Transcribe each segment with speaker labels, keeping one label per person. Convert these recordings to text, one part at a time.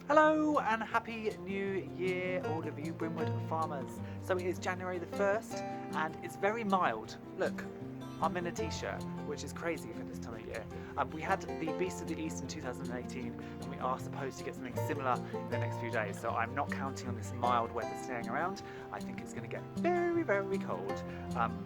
Speaker 1: Hello and happy new year all of you Brimwood farmers. So it is January the 1st and it's very mild. Look, I'm in a t-shirt, which is crazy for this time of year. We had the Beast of the East in 2018 and we are supposed to get something similar in the next few days. So I'm not counting on this mild weather staying around. I think it's going to get very, very cold,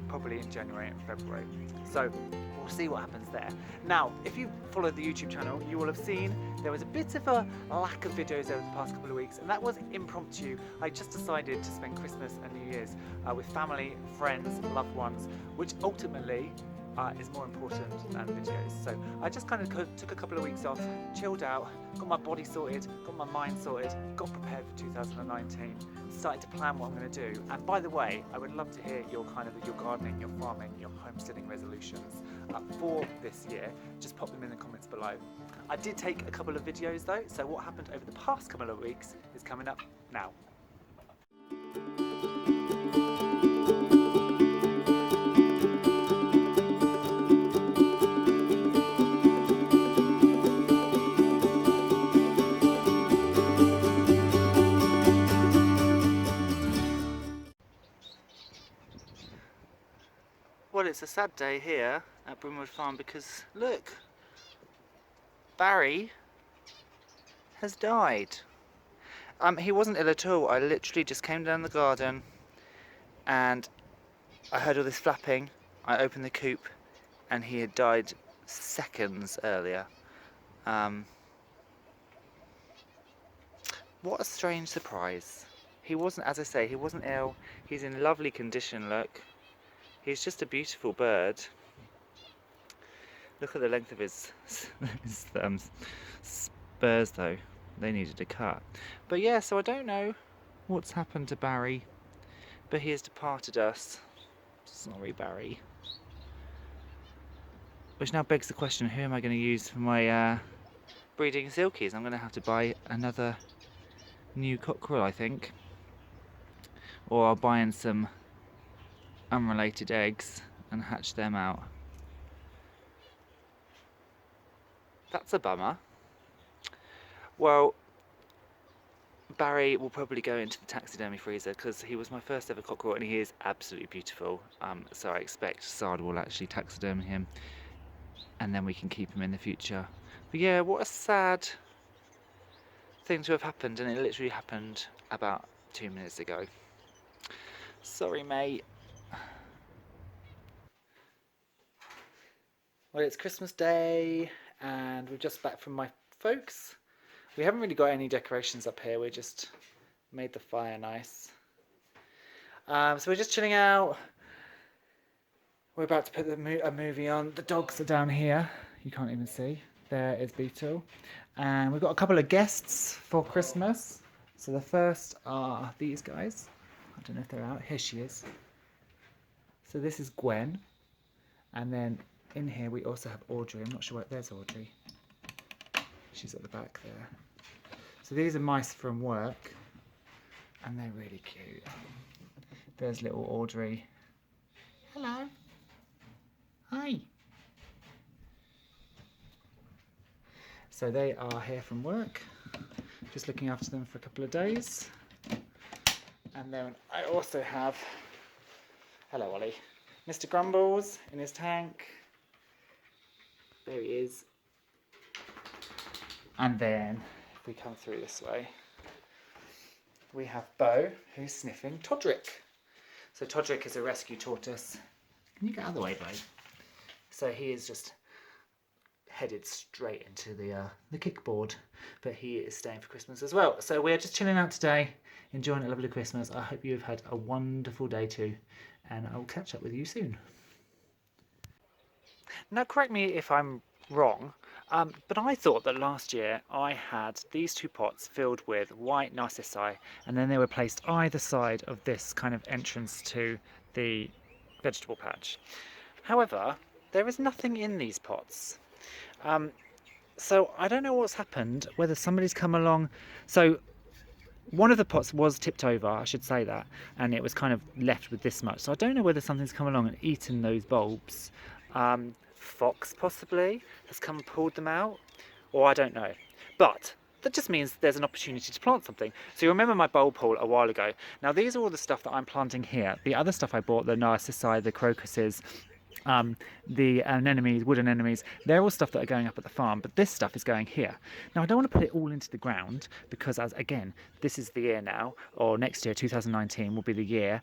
Speaker 1: probably in January and February. So we'll see what happens there. Now, if you followed the YouTube channel, you will have seen there was a bit of a lack of videos over the past couple of weeks, and that was impromptu. I just decided to spend Christmas and New Year's with family, friends, loved ones, which ultimately is more important than videos. So I just kind of took a couple of weeks off, chilled out, got my body sorted, got my mind sorted, got prepared for 2019, started to plan what I'm going to do. And by the way, I would love to hear your gardening, your farming, your homesteading resolutions for this year. Just pop them in the comments below. I did take a couple of videos though, so what happened over the past couple of weeks is coming up now. Well, it's a sad day here at Brimwood Farm because look, Barry has died. He wasn't ill at all. I literally just came down the garden and I heard all this flapping. I opened the coop and he had died seconds earlier. What a strange surprise. He wasn't, as I say, he wasn't ill. He's in lovely condition, look. He's just a beautiful bird. Look at the length of his spurs though. They needed a cut. But yeah, so I don't know what's happened to Barry, but he has departed us. Sorry, Barry. Which now begs the question, who am I going to use for my breeding silkies? I'm going to have to buy another new cockerel, I think. Or I'll buy in some unrelated eggs and hatch them out. That's a bummer. Well, Barry will probably go into the taxidermy freezer because he was my first ever cockerel and he is absolutely beautiful. So I expect Sard will actually taxidermy him and then we can keep him in the future. But yeah, what a sad thing to have happened, and it literally happened about 2 minutes ago. Sorry, mate. Well, it's Christmas Day and we're just back from my folks. We haven't really got any decorations up here, we just made the fire nice. So we're just chilling out. We're about to put a movie on. The dogs are down here, you can't even see. There is Beetle. And we've got a couple of guests for Christmas. So the first are these guys. I don't know if they're out. Here she is. So this is Gwen. And then in here we also have Audrey. I'm not sure where, there's Audrey. She's at the back there. So these are mice from work. And they're really cute. There's little Audrey. Hello. Hi. So they are here from work. Just looking after them for a couple of days. And then I also have, hello Ollie, Mr. Grumbles in his tank. There he is. And then, if we come through this way, we have Bo, who's sniffing Todrick. So Todrick is a rescue tortoise. Can you get out of the way, Bo? So he is just headed straight into the kickboard, but he is staying for Christmas as well. So we're just chilling out today, enjoying a lovely Christmas. I hope you've had a wonderful day too, and I'll catch up with you soon. Now, correct me if I'm wrong, but I thought that last year I had these two pots filled with white narcissi, and then they were placed either side of this kind of entrance to the vegetable patch. However, there is nothing in these pots. So I don't know what's happened, whether somebody's come along. So one of the pots was tipped over, I should say that, and it was kind of left with this much. So I don't know whether something's come along and eaten those bulbs. Fox possibly has come and pulled them out, or I don't know. But that just means there's an opportunity to plant something. So you remember my bulb haul a while ago. Now these are all the stuff that I'm planting here. The other stuff I bought, the narcissi, the crocuses, the anemones, wood anemones, they're all stuff that are going up at the farm, but this stuff is going here. Now I don't want to put it all into the ground because, as again, this is the year now, or next year, 2019 will be the year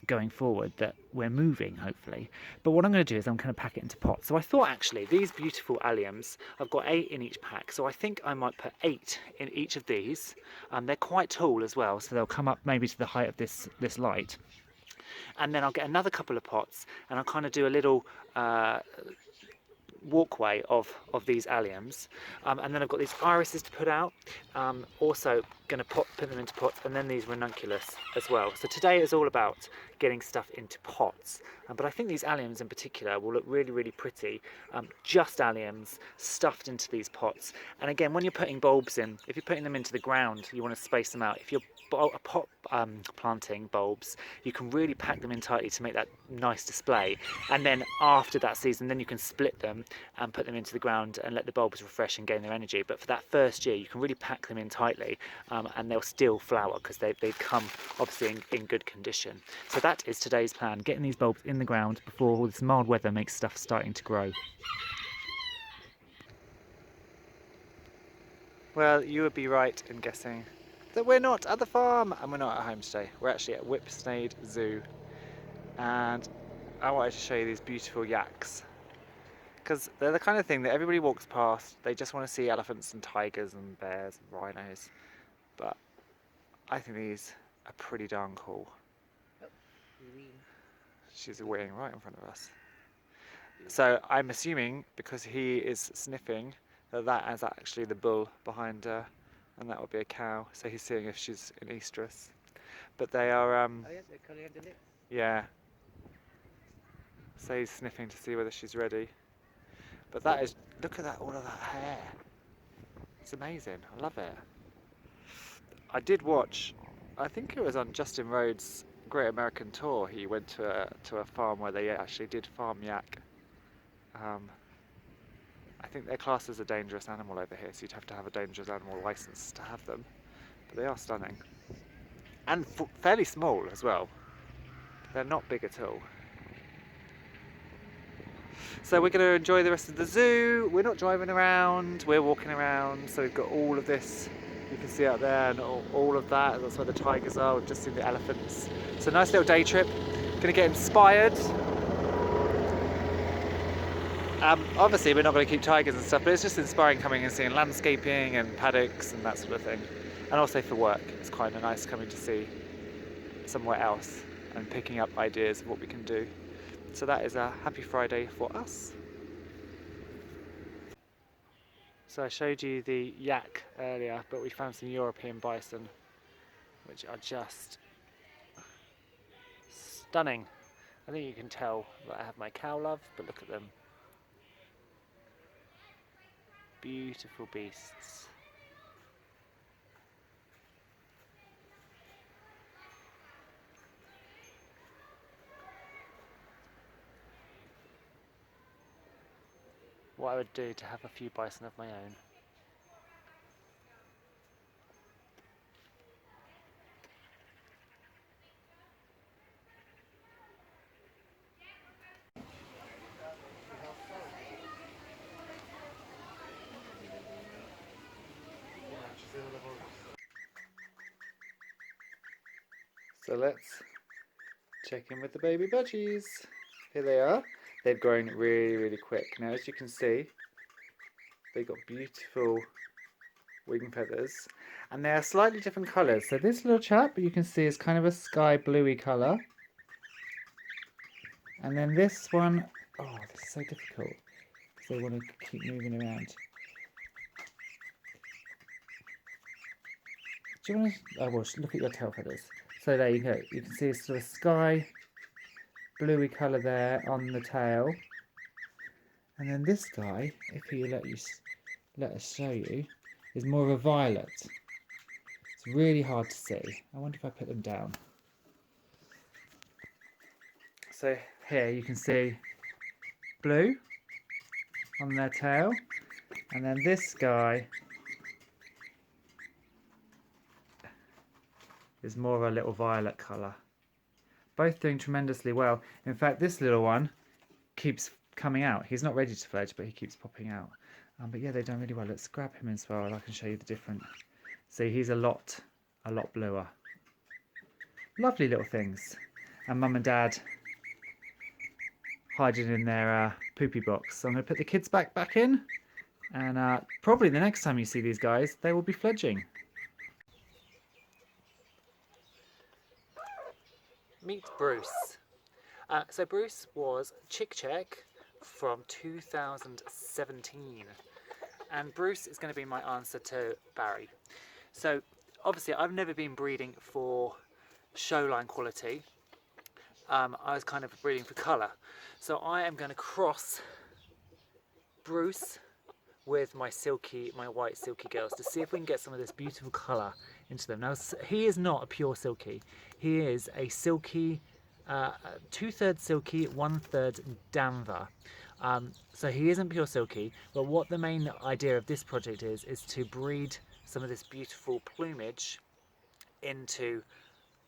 Speaker 1: going forward that we're moving, hopefully. But what I'm going to do is I'm going to pack it into pots. So I thought, actually, these beautiful alliums, I've got 8 in each pack, so I think I might put 8 in each of these. They're quite tall as well, so they'll come up maybe to the height of this light. And then I'll get another couple of pots and I'll kind of do a little walkway of these alliums, and then I've got these irises to put out, also going to put them into pots, and then these ranunculus as well. So today is all about getting stuff into pots, but I think these alliums in particular will look really, really pretty, just alliums stuffed into these pots. And again, when you're putting bulbs in, if you're putting them into the ground, you want to space them out. If you're pot planting bulbs, you can really pack them in tightly to make that nice display, and then after that season then you can split them and put them into the ground and let the bulbs refresh and gain their energy. But for that first year you can really pack them in tightly, and they'll still flower because they've come obviously in good condition. So that is today's plan, getting these bulbs in the ground before all this mild weather makes stuff starting to grow. Well, you would be right in guessing that we're not at the farm and we're not at homestay. We're actually at Whipsnade Zoo, and I wanted to show you these beautiful yaks because they're the kind of thing that everybody walks past. They just want to see elephants and tigers and bears and rhinos, but I think these are pretty darn cool. She's weeing right in front of us. So I'm assuming, because he is sniffing, that is actually the bull behind her, and that would be a cow. So he's seeing if she's an estrus. But they are, yeah. So he's sniffing to see whether she's ready. But that is, look at that, all of that hair. It's amazing. I love it. I did watch, I think it was on Justin Rhodes' Great American Tour. He went to a farm where they actually did farm yak. I think they're classed as a dangerous animal over here, so you'd have to have a dangerous animal license to have them. But they are stunning. And fairly small as well. They're not big at all. So we're going to enjoy the rest of the zoo. We're not driving around, we're walking around. So we've got all of this, you can see out there, and all of that. That's where the tigers are. We've just seen the elephants. So a nice little day trip. Going to get inspired. Obviously we're not going to keep tigers and stuff, but it's just inspiring coming and seeing landscaping and paddocks and that sort of thing. And also for work, it's quite nice coming to see somewhere else and picking up ideas of what we can do. So that is a happy Friday for us. So I showed you the yak earlier, but we found some European bison, which are just stunning. I think you can tell that I have my cow love, but look at them. Beautiful beasts. What I would do to have a few bison of my own. So let's check in with the baby budgies. Here they are. They've grown really, really quick. Now, as you can see, they've got beautiful wing feathers, and they are slightly different colours. So this little chap, you can see, is kind of a sky bluey colour. And then this one, oh, this is so difficult because they want to keep moving around. Do you want to, oh, well, look at your tail feathers. So there you go. You can see a sort of sky bluey colour there on the tail. And then this guy, if he let us show you, is more of a violet. It's really hard to see. I wonder if I put them down. So here you can see blue on their tail, and then this guy is more of a little violet colour. Both doing tremendously well. In fact, this little one keeps coming out. He's not ready to fledge, but he keeps popping out. But yeah, they've done really well. Let's grab him as well, and I can show you the different. See, he's a lot bluer. Lovely little things. And Mum and Dad hiding in their poopy box. So I'm going to put the kids back in, and probably the next time you see these guys, they will be fledging. Meet Bruce. So Bruce was chick check from 2017, and Bruce is going to be my answer to Barry. So obviously I've never been breeding for showline quality. I was kind of breeding for colour. So I am going to cross Bruce with my white silky girls to see if we can get some of this beautiful colour into them. Now, he is not a pure silky. He is a silky, 2/3 silky, 1/3 Danver. So he isn't pure silky, but what the main idea of this project is to breed some of this beautiful plumage into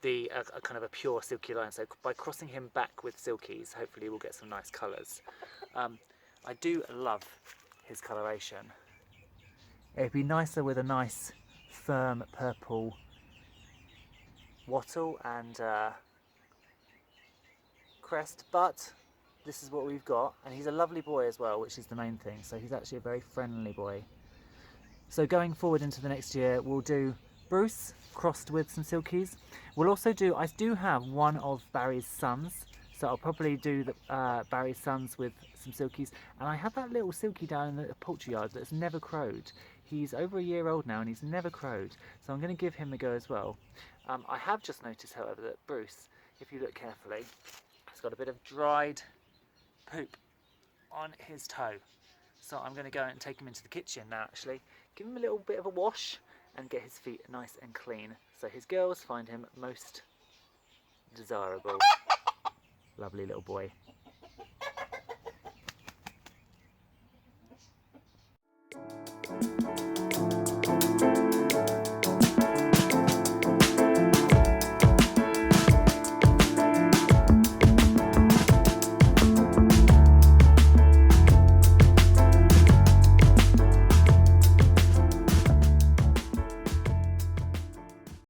Speaker 1: the a kind of a pure silky line. So by crossing him back with silkies, hopefully we'll get some nice colours. I do love his coloration. It'd be nicer with a nice firm purple wattle and crest, but this is what we've got, and he's a lovely boy as well, which is the main thing. So he's actually a very friendly boy. So going forward into the next year, we'll do Bruce crossed with some silkies. We'll also do, I do have one of Barry's sons, so I'll probably do the Barry's sons with some silkies. And I have that little silky down in the poultry yard that's never crowed. He's over a year old now and he's never crowed, so I'm going to give him a go as well. I have just noticed, however, that Bruce, if you look carefully, has got a bit of dried poop on his toe. So I'm going to go and take him into the kitchen now, actually. Give him a little bit of a wash and get his feet nice and clean, so his girls find him most desirable. Lovely little boy.